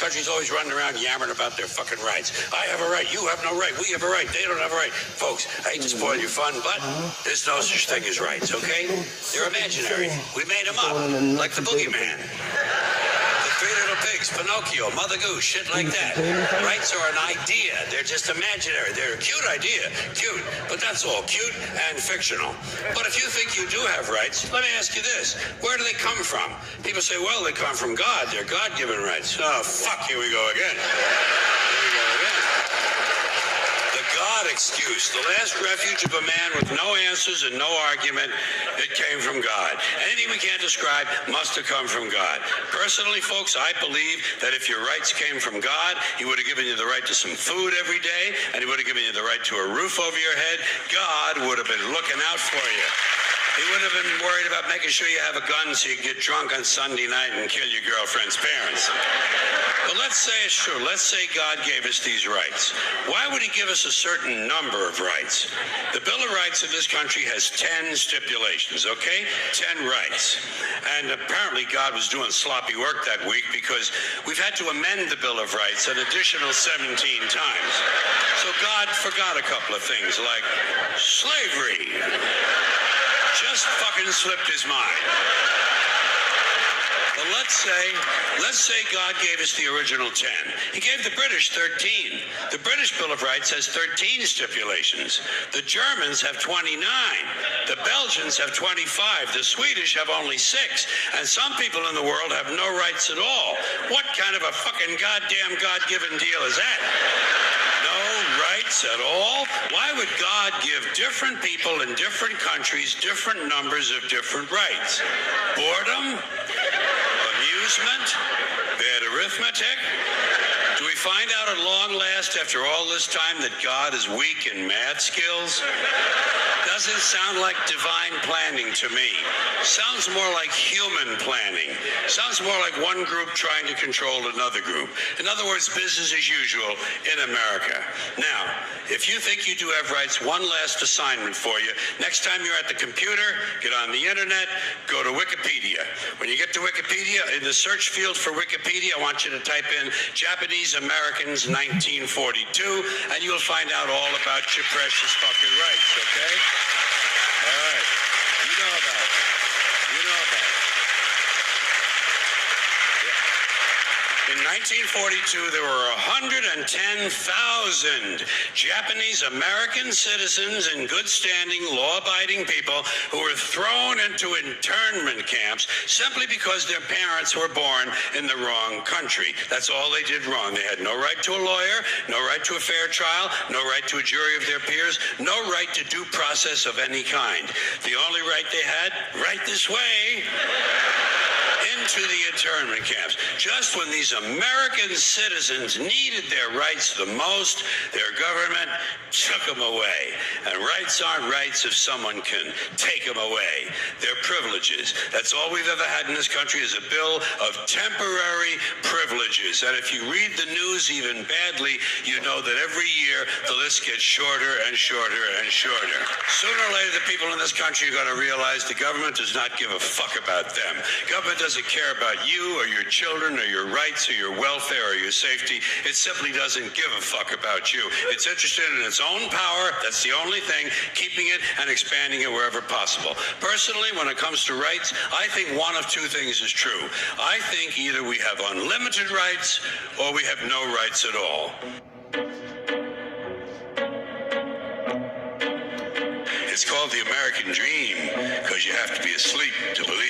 country's always running around yammering about their fucking rights. I have a right, you have no right, we have a right, they don't have a right. Folks, I hate to spoil your fun, but there's no such thing as rights, okay? They're imaginary. We made them up, like the boogeyman. The Three Little Pigs, Pinocchio, Mother Goose, shit like that. Rights are an idea. They're just imaginary. They're a cute idea. Cute. But that's all. Cute and fictional. But if you think you do have rights, let me ask you this. Where do they come from? People say, well, they come from God. They're God-given rights. Oh, fuck, here we go again. Here we go again. The God excuse. The last refuge of a man with no answers and no argument. It came from God. Anything we can't describe must have come from God. Personally, folks, I believe that if your rights came from God, he would have given you the right to some food every day, and he would have given you the right to a roof over your head. God would have been looking out for you. He would have been worried about making sure you have a gun so you can get drunk on Sunday night and kill your girlfriend's parents. But let's say it's true. Let's say God gave us these rights. Why would he give us a certain number of rights? The Bill of Rights in this country has 10 stipulations, okay? 10 rights. And apparently God was doing sloppy work that week because we've had to amend the Bill of Rights an additional 17 times. So God forgot a couple of things like slavery. Just fucking slipped his mind. But let's say God gave us the original 10. He gave the British 13. The British Bill of Rights has 13 stipulations. The Germans have 29. The Belgians have 25. The Swedish have only 6. And some people in the world have no rights at all. What kind of a fucking goddamn God-given deal is that? No rights at all? Why would God give different people in different countries different numbers of different rights? Boredom? Amusement? Bad arithmetic? Do we find out at long last, after all this time, that God is weak in math skills? Doesn't sound like divine planning to me. Sounds more like human planning. Sounds more like one group trying to control another group. In other words, business as usual in America. Now, if you think you do have rights, one last assignment for you. Next time you're at the computer, get on the internet, go to Wikipedia. When you get to Wikipedia, in the search field for Wikipedia, I want you to type in Japanese Americans 1942, and you'll find out all about your precious fucking rights, okay? All right. You know about it. You know about it. In 1942, there were 110,000 Japanese American citizens in good standing, law-abiding people who were thrown into internment camps simply because their parents were born in the wrong country. That's all they did wrong. They had no right to a lawyer, no right to a fair trial, no right to a jury of their peers, no right to due process of any kind. The only right they had, right this way, into the internment camps. Just when these American citizens needed their rights the most, their government took them away. And rights aren't rights if someone can take them away. They're privileges. That's all we've ever had in this country is a bill of temporary privileges. And if you read the news even badly, you know that every year the list gets shorter and shorter and shorter. Sooner or later, the people in this country are going to realize the government does not give a fuck about them. Government doesn't care about you or your children or your rights or your welfare or your safety. It simply doesn't give a fuck about you. It's interested in its own power. That's the only thing, keeping it and expanding it wherever possible. Personally, when it comes to rights, I think one of two things is true. I think either we have unlimited rights or we have no rights at all. It's called the American dream because you have to be asleep to believe.